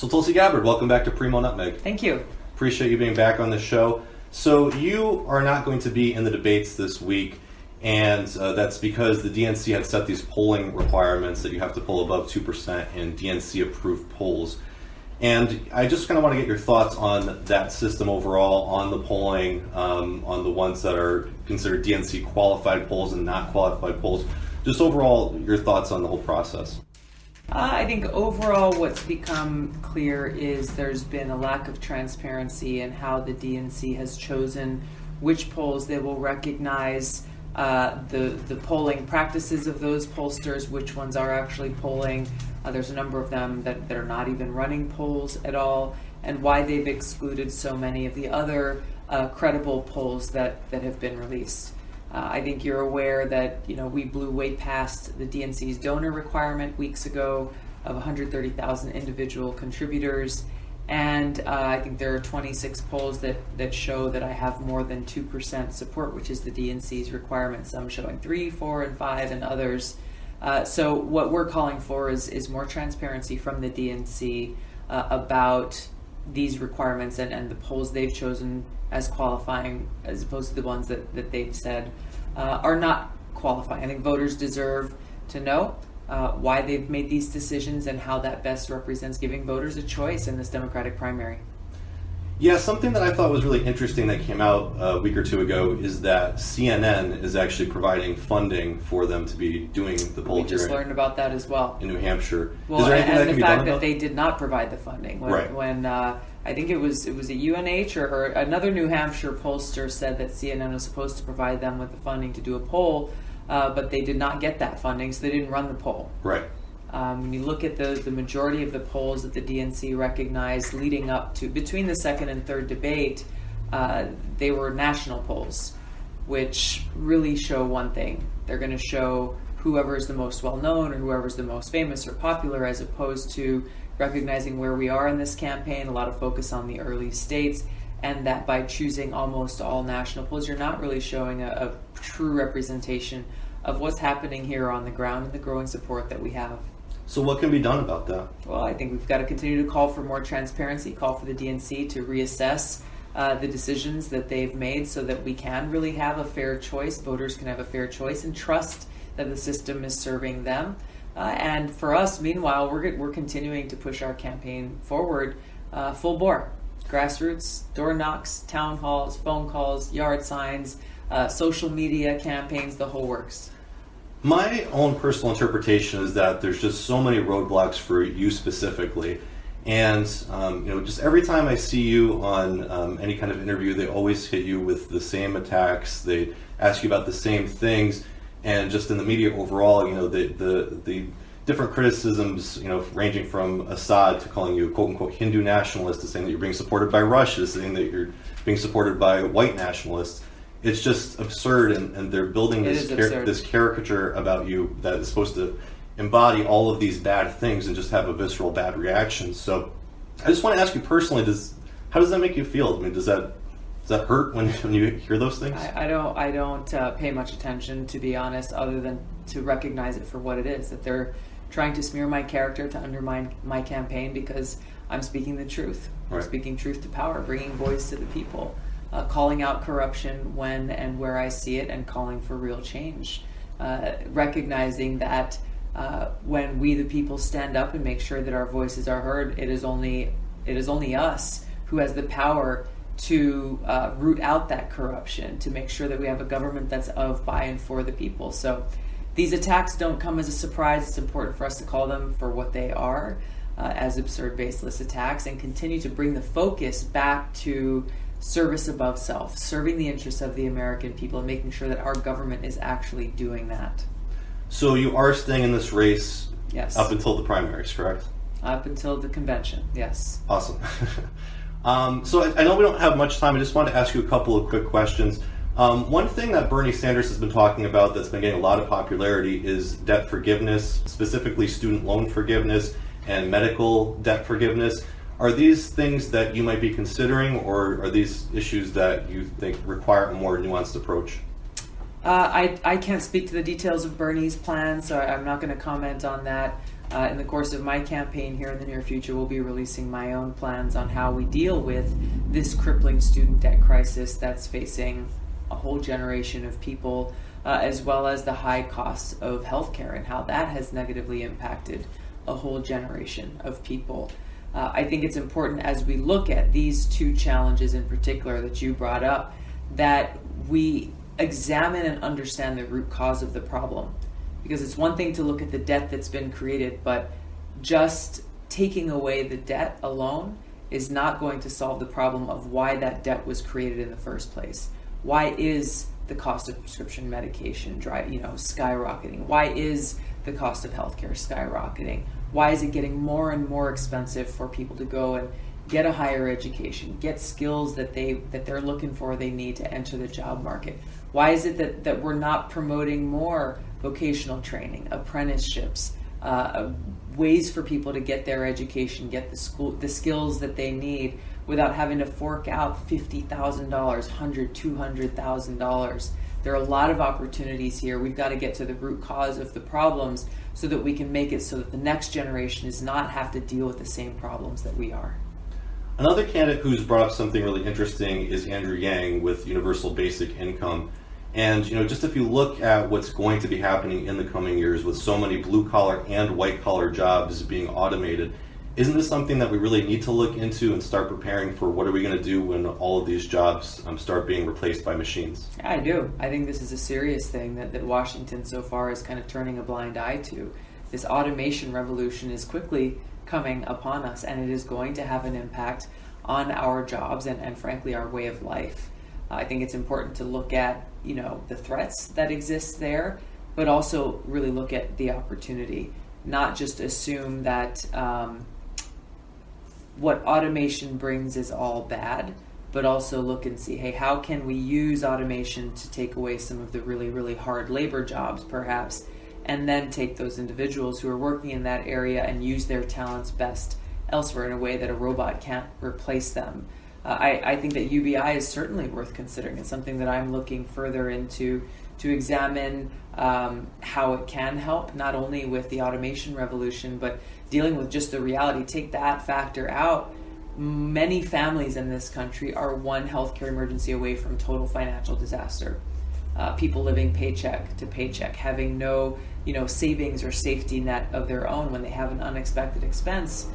So Tulsi Gabbard, welcome back to PRIMO NUTMEG. Thank you. Appreciate you being back on the show. So you are not going to be in the debates this week, and that's because the DNC had set these polling requirements that you have to poll above 2% in DNC-approved polls. And I just kind of want to get your thoughts on that system overall, on the polling, on the ones that are considered DNC qualified polls and not qualified polls. Just overall, your thoughts on the whole process. I think overall what's become clear is there's been a lack of transparency in how the DNC has chosen which polls they will recognize, the polling practices of those pollsters, which ones are actually polling. There's a number of them that are not even running polls at all, and why they've excluded so many of the other credible polls that have been released. I think you're aware that we blew way past the DNC's donor requirement weeks ago of 130,000 individual contributors, and I think there are 26 polls that show that I have more than 2% support, which is the DNC's requirement. Some showing 3, 4, and 5, and others. So what we're calling for is more transparency from the DNC about these requirements and the polls they've chosen as qualifying, as opposed to the ones that they've said are not qualifying. I think voters deserve to know why they've made these decisions and how that best represents giving voters a choice in this Democratic primary. Yeah, something that I thought was really interesting that came out a week or two ago is that CNN is actually providing funding for them to be doing the poll. We just learned about that as well in New Hampshire. Well, is there anything and that the can be fact done that about they did not provide the funding when I think it was a UNH or another New Hampshire pollster said that CNN was supposed to provide them with the funding to do a poll, but they did not get that funding, so they didn't run the poll. Right. When you look at the majority of the polls that the DNC recognized leading up to between the second and third debate, they were national polls, which really show one thing. They're going to show whoever is the most well-known or whoever is the most famous or popular, as opposed to recognizing where we are in this campaign, a lot of focus on the early states, and that by choosing almost all national polls, you're not really showing a true representation of what's happening here on the ground and the growing support that we have. So what can be done about that? Well, I think we've got to continue to call for more transparency, call for the DNC to reassess the decisions that they've made so that we can really have a fair choice, voters can have a fair choice and trust that the system is serving them. And for us, meanwhile, we're continuing to push our campaign forward full bore. Grassroots, door knocks, town halls, phone calls, yard signs, social media campaigns, the whole works. My own personal interpretation is that there's just so many roadblocks for you specifically, and just every time I see you on any kind of interview, they always hit you with the same attacks. They ask you about the same things, and just in the media overall, the different criticisms, ranging from Assad to calling you a quote-unquote Hindu nationalist, to saying that you're being supported by Russia, to saying that you're being supported by white nationalists. It's just absurd, and they're building this caricature about you that is supposed to embody all of these bad things and just have a visceral bad reaction. So I just want to ask you personally, how does that make you feel? I mean, does that hurt when you hear those things? I don't pay much attention, to be honest, other than to recognize it for what it is, that they're trying to smear my character to undermine my campaign because I'm speaking the truth. Right. I'm speaking truth to power, bringing voice to the people. Calling out corruption when and where I see it, and calling for real change. Recognizing that when we the people stand up and make sure that our voices are heard, it is only us who has the power to root out that corruption, to make sure that we have a government that's of, by, and for the people. So these attacks don't come as a surprise. It's important for us to call them for what they are, as absurd, baseless attacks, and continue to bring the focus back to service above self, serving the interests of the American people and making sure that our government is actually doing that. So you are staying in this race Yes. Up until the primaries, correct? Up until the convention, yes. Awesome. So I know we don't have much time. I just wanted to ask you a couple of quick questions. One thing that Bernie Sanders has been talking about that's been getting a lot of popularity is debt forgiveness, specifically student loan forgiveness and medical debt forgiveness. Are these things that you might be considering, or are these issues that you think require a more nuanced approach? I can't speak to the details of Bernie's plan, so I'm not going to comment on that. In the course of my campaign here in the near future, we'll be releasing my own plans on how we deal with this crippling student debt crisis that's facing a whole generation of people, as well as the high costs of healthcare and how that has negatively impacted a whole generation of people. I think it's important as we look at these two challenges in particular that you brought up, that we examine and understand the root cause of the problem. Because it's one thing to look at the debt that's been created, but just taking away the debt alone is not going to solve the problem of why that debt was created in the first place. Why is the cost of prescription medication skyrocketing? Why is the cost of healthcare skyrocketing? Why is it getting more and more expensive for people to go and get a higher education, get skills that they're looking for, they need to enter the job market? Why is it that we're not promoting more vocational training, apprenticeships, ways for people to get their education, get the skills that they need without having to fork out $50,000, $100,000, $200,000? There are a lot of opportunities here. We've got to get to the root cause of the problems so that we can make it so that the next generation does not have to deal with the same problems that we are. Another candidate who's brought up something really interesting is Andrew Yang with Universal Basic Income. And just if you look at what's going to be happening in the coming years with so many blue-collar and white-collar jobs being automated, isn't this something that we really need to look into and start preparing for? What are we going to do when all of these jobs start being replaced by machines? I do. I think this is a serious thing that Washington so far is kind of turning a blind eye to. This automation revolution is quickly coming upon us, and it is going to have an impact on our jobs and frankly, our way of life. I think it's important to look at, the threats that exist there, but also really look at the opportunity, not just assume that what automation brings is all bad, but also look and see, hey, how can we use automation to take away some of the really, really hard labor jobs, perhaps, and then take those individuals who are working in that area and use their talents best elsewhere in a way that a robot can't replace them. I think that UBI is certainly worth considering. It's something that I'm looking further into to examine how it can help, not only with the automation revolution, but dealing with just the reality. Take that factor out. Many families in this country are one healthcare emergency away from total financial disaster. People living paycheck to paycheck, having no savings or safety net of their own. When they have an unexpected expense,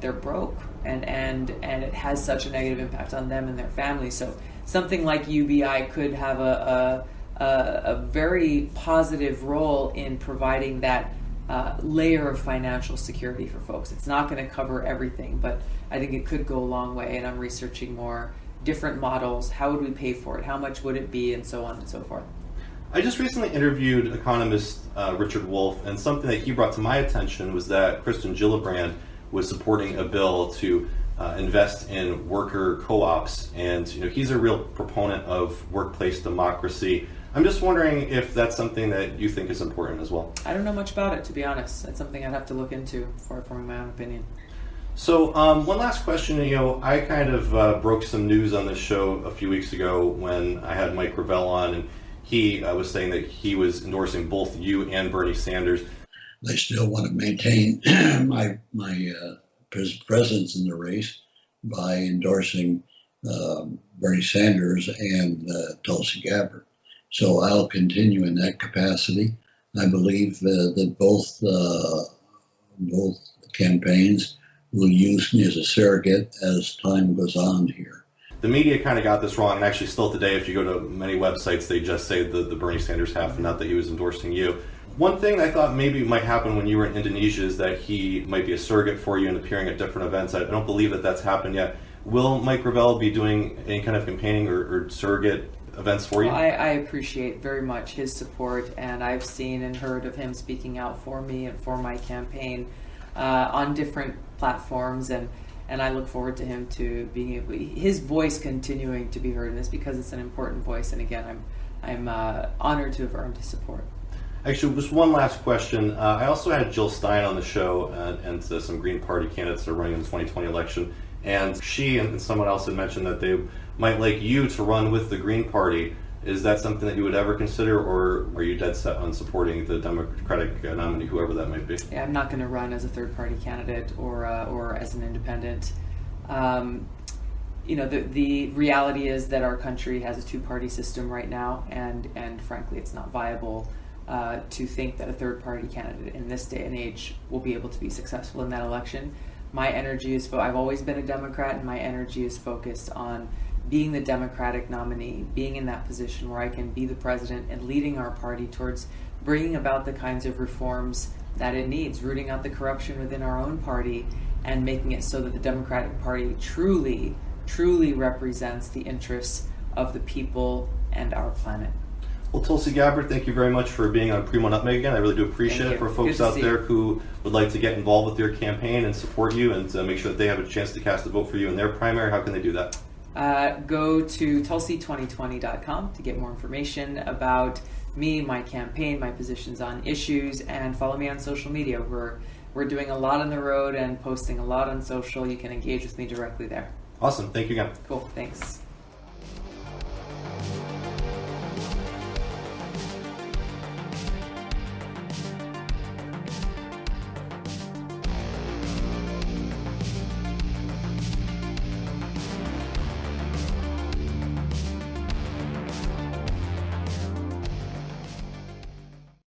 they're broke, and it has such a negative impact on them and their families. So something like UBI could have a very positive role in providing that layer of financial security for folks. It's not going to cover everything, but I think it could go a long way, and I'm researching more different models. How would we pay for it? How much would it be? And so on and so forth. I just recently interviewed economist Richard Wolff, and something that he brought to my attention was that Kristen Gillibrand was supporting a bill to invest in worker co-ops, and he's a real proponent of workplace democracy. I'm just wondering if that's something that you think is important as well. I don't know much about it, to be honest. That's something I'd have to look into before forming my own opinion. So one last question. I kind of broke some news on this show a few weeks ago when I had Mike Gravel on, and he was saying that he was endorsing both you and Bernie Sanders. I still want to maintain my presence in the race by endorsing Bernie Sanders and Tulsi Gabbard. So I'll continue in that capacity. I believe that both campaigns will use me as a surrogate as time goes on here. The media kind of got this wrong, and actually still today, if you go to many websites, they just say the Bernie Sanders half, and not that he was endorsing you. One thing I thought maybe might happen when you were in Indonesia is that he might be a surrogate for you and appearing at different events. I don't believe that that's happened yet. Will Mike Gravel be doing any kind of campaigning or surrogate events for you? Well, I appreciate very much his support, and I've seen and heard of him speaking out for me and for my campaign on different platforms, and I look forward to him to being able, his voice continuing to be heard in this, because it's an important voice, and again, I'm honored to have earned his support. Actually, just one last question. I also had Jill Stein on the show, and some Green Party candidates are running in the 2020 election, and she and someone else had mentioned that they might like you to run with the Green Party Is that something that you would ever consider, or are you dead set on supporting the Democratic nominee, whoever that might be? Yeah, I'm not going to run as a third-party candidate or as an independent. The reality is that our country has a two-party system right now, and frankly, it's not viable to think that a third-party candidate in this day and age will be able to be successful in that election. My energy is I've always been a Democrat, and my energy is focused on being the Democratic nominee, being in that position where I can be the president and leading our party towards bringing about the kinds of reforms that it needs, rooting out the corruption within our own party, and making it so that the Democratic Party truly represents the interests of the people and our planet. Well, Tulsi Gabbard, thank you very much for being on PRIMO NUTMEG again. I really do appreciate it. For folks out there who would like to get involved with your campaign and support you and make sure that they have a chance to cast a vote for you in their primary, how can they do that? Go to tulsi2020.com to get more information about me, my campaign, my positions on issues, and follow me on social media. We're doing a lot on the road and posting a lot on social. You can engage with me directly there. Awesome. Thank you again. Cool. Thanks.